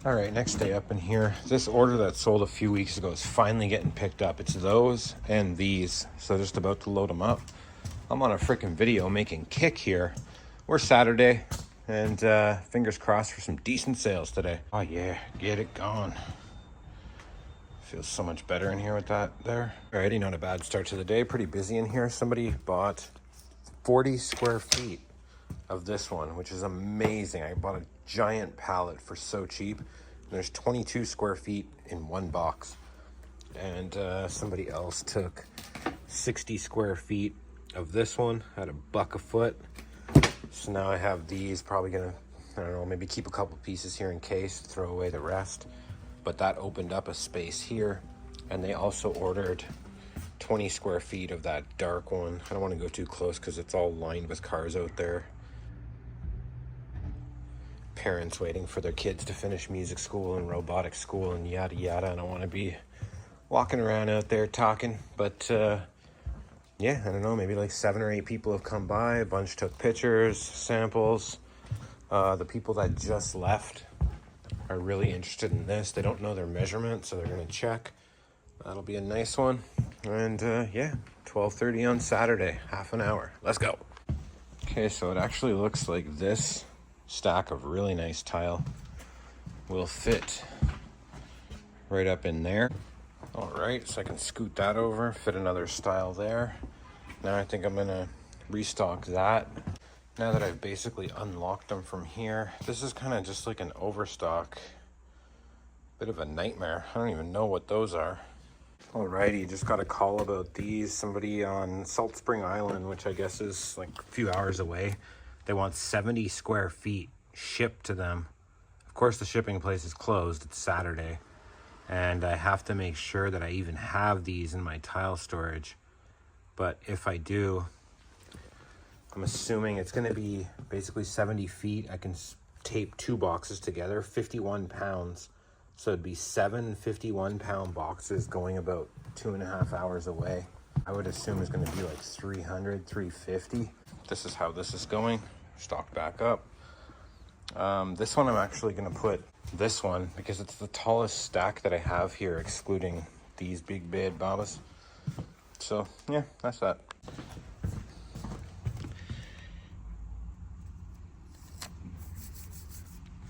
All right, next day up in here. This order that sold a few weeks ago is finally getting picked up. It's those and these. So just about to load them up. I'm on a freaking video making kick here. We're Saturday, and fingers crossed for some decent sales today. Oh yeah, get it gone. Feels so much better in here with that there. Alrighty, not a bad start to the day. Pretty busy in here. Somebody bought 40 square feet of this one, which is amazing. I bought a giant pallet for so cheap. There's 22 square feet in one box. And somebody else took 60 square feet of this one at $1 a foot. So now I have these, probably gonna, I don't know, maybe keep a couple pieces here in case, throw away the rest. But that opened up a space here. And they also ordered 20 square feet of that dark one. I don't want to go too close because it's all lined with cars out there. Parents waiting for their kids to finish music school and robotics school and yada yada. I don't want to be walking around out there talking, but yeah, I don't know, maybe like 7 or 8 people have come by. A bunch took pictures, samples. The people that just left are really interested in this. They don't know their measurement, so they're gonna check. That'll be a nice one. And yeah, 12:30 on Saturday, half an hour. Let's go. Okay, so it actually looks like this stack of really nice tile will fit right up in there. All right, so I can scoot that over, fit another style there. Now I think I'm gonna restock that. Now that I've basically unlocked them from here, this is kind of just like an overstock. Bit of a nightmare. I don't even know what those are. Alrighty, just got a call about these. Somebody on Salt Spring Island, which I guess is like a few hours away. They want 70 square feet shipped to them. Of course, the shipping place is closed. It's Saturday. And I have to make sure that I even have these in my tile storage. But if I do, I'm assuming it's going to be basically 70 feet. I can tape 2 boxes together, 51 pounds. So it'd be 7 51-pound boxes going about 2.5 hours away. I would assume it's going to be like 300, 350. This is how this is going. Stock back up. This one I'm actually going to put this one because it's the tallest stack that I have here, excluding these big bad babas. So yeah, that's that.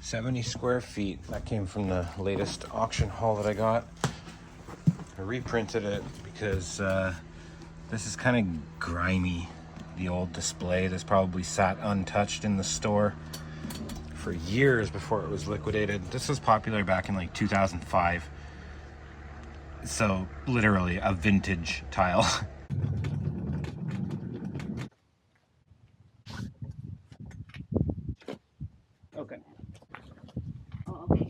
$70 square feet. That came from the latest auction haul that I got. I reprinted it because this is kind of grimy. The old display. This probably sat untouched in the store for years before it was liquidated. This was popular back in like 2005. So literally a vintage tile. Okay. Oh, okay.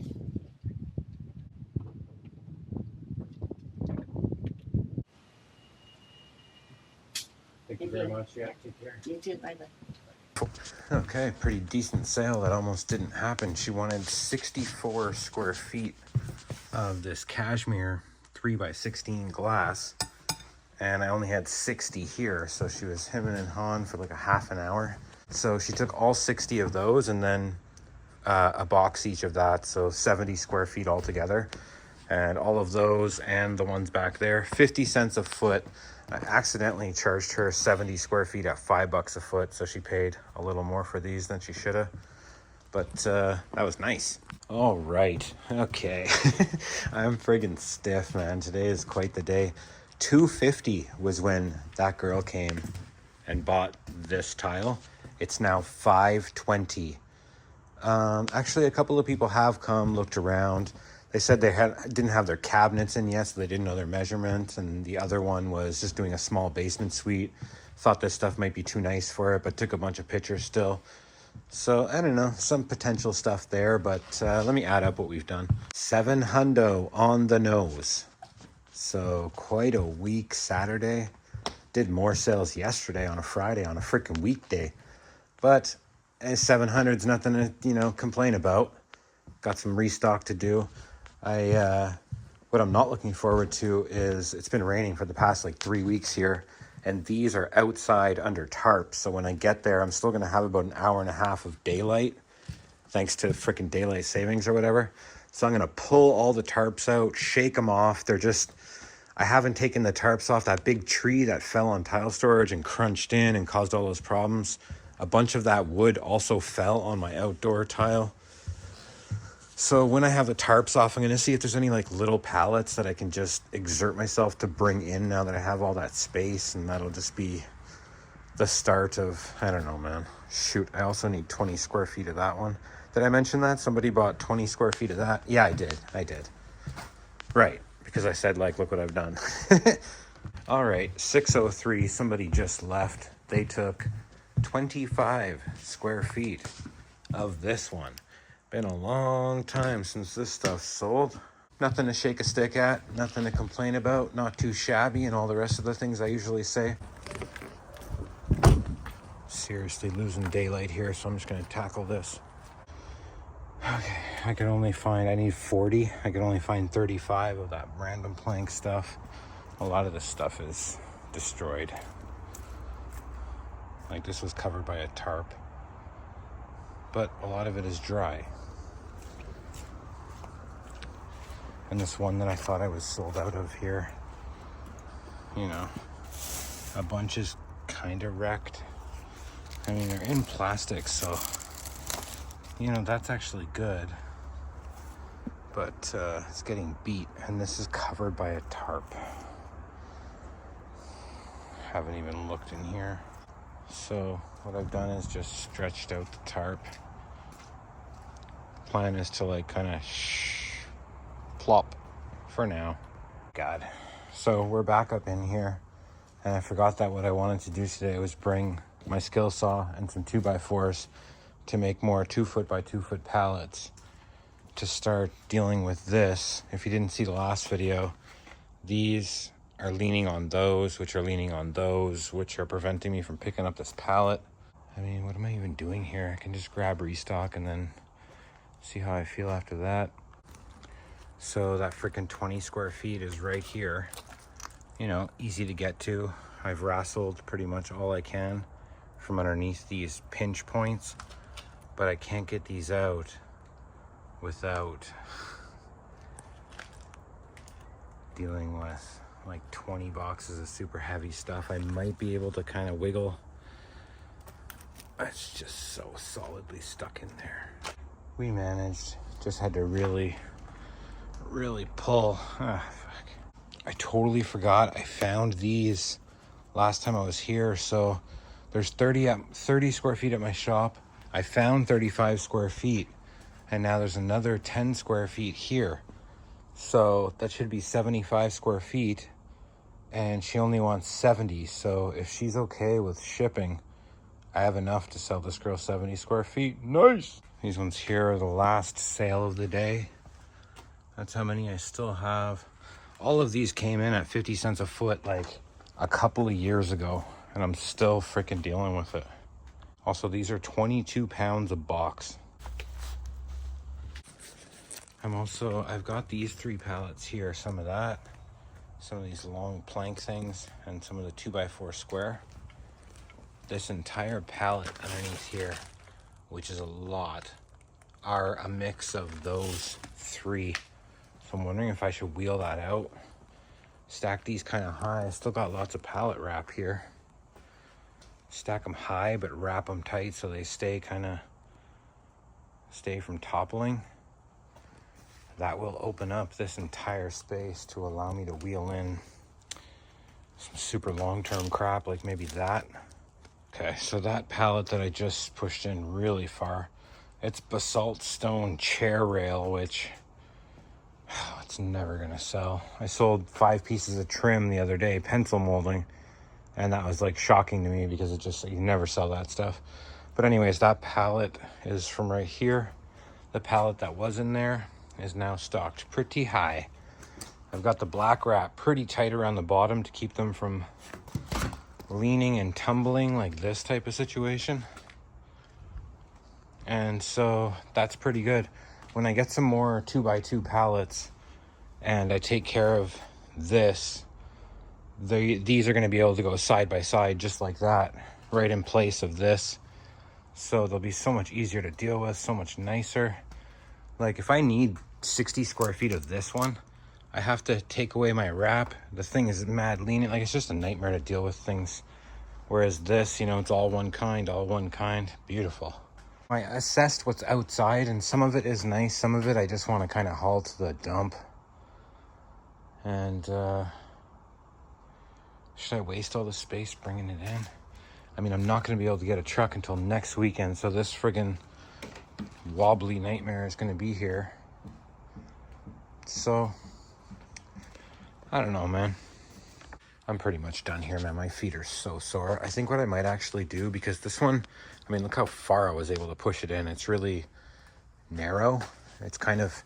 Thank you very much. Yeah, take care. You too. Bye-bye. Okay, pretty decent sale that almost didn't happen. She wanted 64 square feet of this cashmere 3x16 glass, and I only had 60 here, so she was hemming and hawing for like a half an hour. So she took all 60 of those and then a box each of that, so 70 square feet altogether. And all of those and the ones back there, 50 cents a foot. I accidentally charged her 70 square feet at $5 a foot, so she paid a little more for these than she should have. But that was nice. All right, okay. I'm friggin' stiff, man. Today is quite the day. $2.50 was when that girl came and bought this tile. It's now $5.20. Actually, a couple of people have come, looked around. They said they didn't have their cabinets in yet, so they didn't know their measurements. And the other one was just doing a small basement suite. Thought this stuff might be too nice for it, but took a bunch of pictures still. So, I don't know, some potential stuff there, but let me add up what we've done. $700 on the nose. So, quite a week Saturday. Did more sales yesterday on a Friday on a freaking weekday. But 700 is nothing to, complain about. Got some restock to do. What I'm not looking forward to is it's been raining for the past like 3 weeks here, and these are outside under tarps. So when I get there, I'm still going to have about an hour and a half of daylight, thanks to freaking daylight savings or whatever. So I'm gonna pull all the tarps out, shake them off. I haven't taken the tarps off. That big tree that fell on tile storage and crunched in and caused all those problems. A bunch of that wood also fell on my outdoor tile. So when I have the tarps off, I'm gonna see if there's any like little pallets that I can just exert myself to bring in now that I have all that space, and that'll just be the start of, I don't know, man. Shoot, I also need 20 square feet of that one. Did I mention that? Somebody bought 20 square feet of that? Yeah, I did. Right, because I said, like, look what I've done. All right, 6:03, somebody just left. They took 25 square feet of this one. Been a long time since this stuff's sold. Nothing to shake a stick at, nothing to complain about, not too shabby, and all the rest of the things I usually say. Seriously losing daylight here, so I'm just going to tackle this. Okay, I need 40. I can only find 35 of that random plank stuff. A lot of this stuff is destroyed. Like, this was covered by a tarp, but a lot of it is dry. And this one that I thought I was sold out of here, you know, a bunch is kind of wrecked. I mean, they're in plastic, so, you know, that's actually good. But it's getting beat, and this is covered by a tarp. Haven't even looked in here. So what I've done is just stretched out the tarp. Plan is to like kind of plop for now. God. So we're back up in here, and I forgot that what I wanted to do today was bring my skill saw and some 2x4s to make more 2-foot by 2-foot pallets to start dealing with this. If you didn't see the last video, these are leaning on those, which are leaning on those, which are preventing me from picking up this pallet. I mean, what am I even doing here? I can just grab restock and then see how I feel after that. So that freaking 20 square feet is right here. You know, easy to get to. I've wrestled pretty much all I can from underneath these pinch points, but I can't get these out without dealing with like 20 boxes of super heavy stuff. I might be able to kind of wiggle. It's just so solidly stuck in there. We managed, just had to really pull. Fuck. I totally forgot I found these last time I was here. So there's 30 square feet at my shop. I found 35 square feet, and now there's another 10 square feet here. So that should be 75 square feet, and she only wants 70. So if she's okay with shipping, I have enough to sell this girl 70 square feet. Nice. These ones here are the last sale of the day. That's how many I still have. All of these came in at 50 cents a foot like a couple of years ago, and I'm still freaking dealing with it. Also, these are 22 pounds a box. I've got these 3 pallets here, some of that, some of these long plank things, and some of the 2x4 square. This entire pallet underneath here, which is a lot, are a mix of those 3. So I'm wondering if I should wheel that out, stack these kind of high. I still got lots of pallet wrap here. Stack them high, but wrap them tight so they stay from toppling. That will open up this entire space to allow me to wheel in some super long-term crap, like maybe that. Okay, so that pallet that I just pushed in really far, it's basalt stone chair rail, which it's never gonna sell. I sold 5 pieces of trim the other day, pencil molding, and that was like shocking to me because it just, you never sell that stuff. But anyways, that pallet is from right here. The pallet that was in there is now stocked pretty high. I've got the black wrap pretty tight around the bottom to keep them from leaning and tumbling like this type of situation. And so that's pretty good. When I get some more 2x2 pallets and I take care of this, these are going to be able to go side by side just like that, right in place of this. So they'll be so much easier to deal with, so much nicer. Like if I need 60 square feet of this one, I have to take away my wrap. The thing is mad lenient. Like it's just a nightmare to deal with things. Whereas this, you know, it's all one kind, all one kind. Beautiful. I assessed what's outside, and some of it is nice. Some of it I just want to kind of haul to the dump. And should I waste all the space bringing it in? I mean, I'm not going to be able to get a truck until next weekend, so this friggin' wobbly nightmare is going to be here. So, I don't know, man. I'm pretty much done here, man. My feet are so sore. I think what I might actually do, because this one, I mean, look how far I was able to push it in. It's really narrow. It's kind of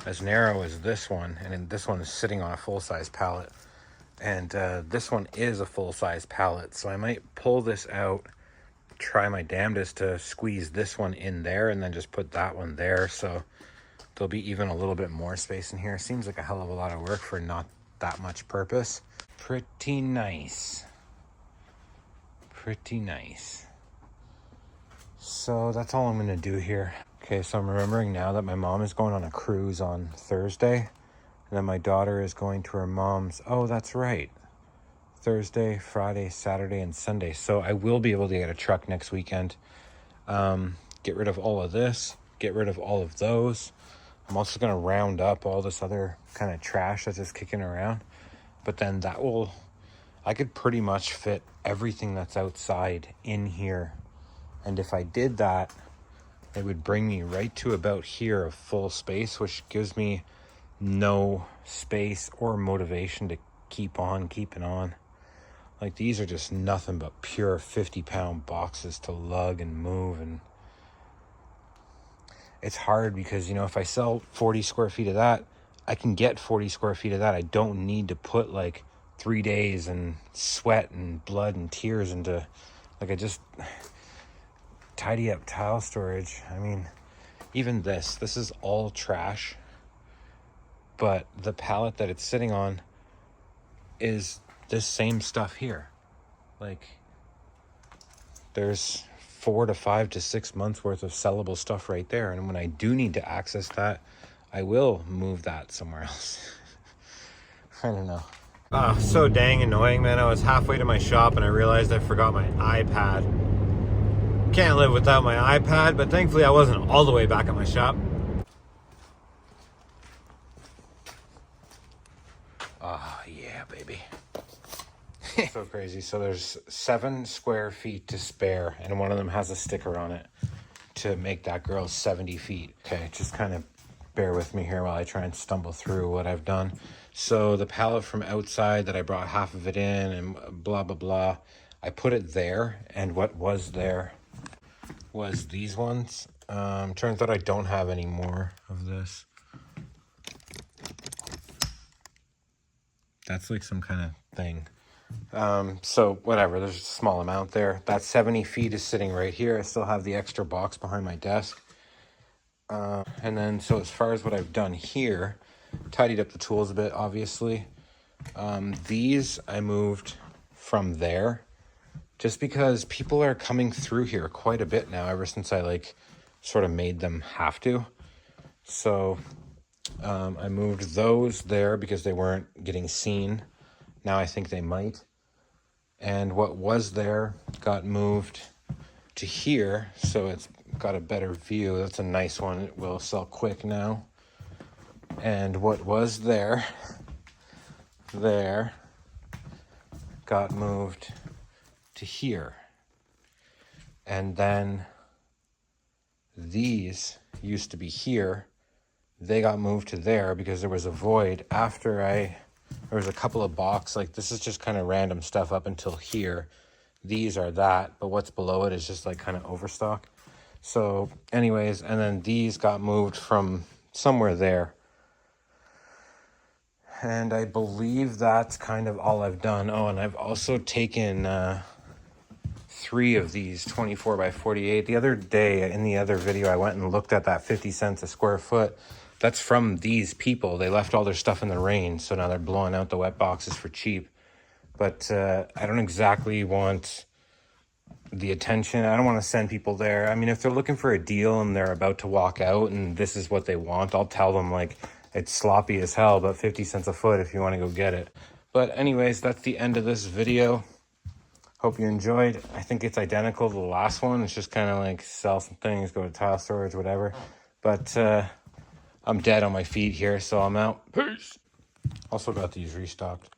as narrow as this one, and then this one is sitting on a full-size pallet. And this one is a full-size pallet, so I might pull this out, try my damnedest to squeeze this one in there, and then just put that one there, so there'll be even a little bit more space in here. Seems like a hell of a lot of work for not that much purpose. Pretty nice. Pretty nice. So that's all I'm gonna do here. Okay, so I'm remembering now that my mom is going on a cruise on Thursday, and then my daughter is going to her mom's. Oh, that's right. Thursday, Friday, Saturday, and Sunday. So I will be able to get a truck next weekend. Get rid of all of this. Get rid of all of those. I'm also going to round up all this other kind of trash that's just kicking around. But then that will, I could pretty much fit everything that's outside in here. And if I did that, it would bring me right to about here of full space, which gives me no space or motivation to keep on keeping on. Like these are just nothing but pure 50-pound boxes to lug and move, and it's hard because, you know, if I sell 40 square feet of that, I can get 40 square feet of that. I don't need to put like 3 days and sweat and blood and tears into, like, I just tidy up tile storage. I mean, even this is all trash, but the pallet that it's sitting on is this same stuff here. Like, there's 4 to 5 to 6 months worth of sellable stuff right there, and when I do need to access that, I will move that somewhere else. I don't know. Oh, so dang annoying, man. I was halfway to my shop and I realized I forgot my iPad. Can't live without my iPad, but thankfully I wasn't all the way back at my shop. Oh, yeah, baby. So crazy. So there's 7 square feet to spare, and one of them has a sticker on it to make that girl 70 feet. Okay, just kind of bear with me here while I try and stumble through what I've done. So the pallet from outside that I brought half of it in and blah, blah, blah, I put it there, and what was there was these ones. Turns out I don't have any more of this. That's like some kind of thing. So whatever, there's a small amount there. That 70 feet is sitting right here. I still have the extra box behind my desk. And then, so as far as what I've done here, tidied up the tools a bit, obviously. These I moved from there just because people are coming through here quite a bit now, ever since I like sort of made them have to. So I moved those there because they weren't getting seen. Now I think they might. And what was there got moved to here, so it's got a better view. That's a nice one. It will sell quick now. And what was there got moved to here. And then these used to be here. They got moved to there because there was a void after there was a couple of boxes. Like, this is just kind of random stuff up until here. These are that, but what's below it is just like kind of overstock. So anyways, and then these got moved from somewhere there. And I believe that's kind of all I've done. Oh, and I've also taken 3 of these 24 by 48. The other day in the other video, I went and looked at that 50 cents a square foot. That's from these people. They left all their stuff in the rain, so now they're blowing out the wet boxes for cheap. But I don't exactly want the attention. I don't want to send people there. I mean, if they're looking for a deal and they're about to walk out and this is what they want, I'll tell them like it's sloppy as hell, but 50 cents a foot if you want to go get it. But anyways, that's the end of this video. Hope you enjoyed. I think it's identical to the last one. It's just kind of like sell some things, go to tile storage, whatever. But I'm dead on my feet here, so I'm out. Peace. Also got these restocked.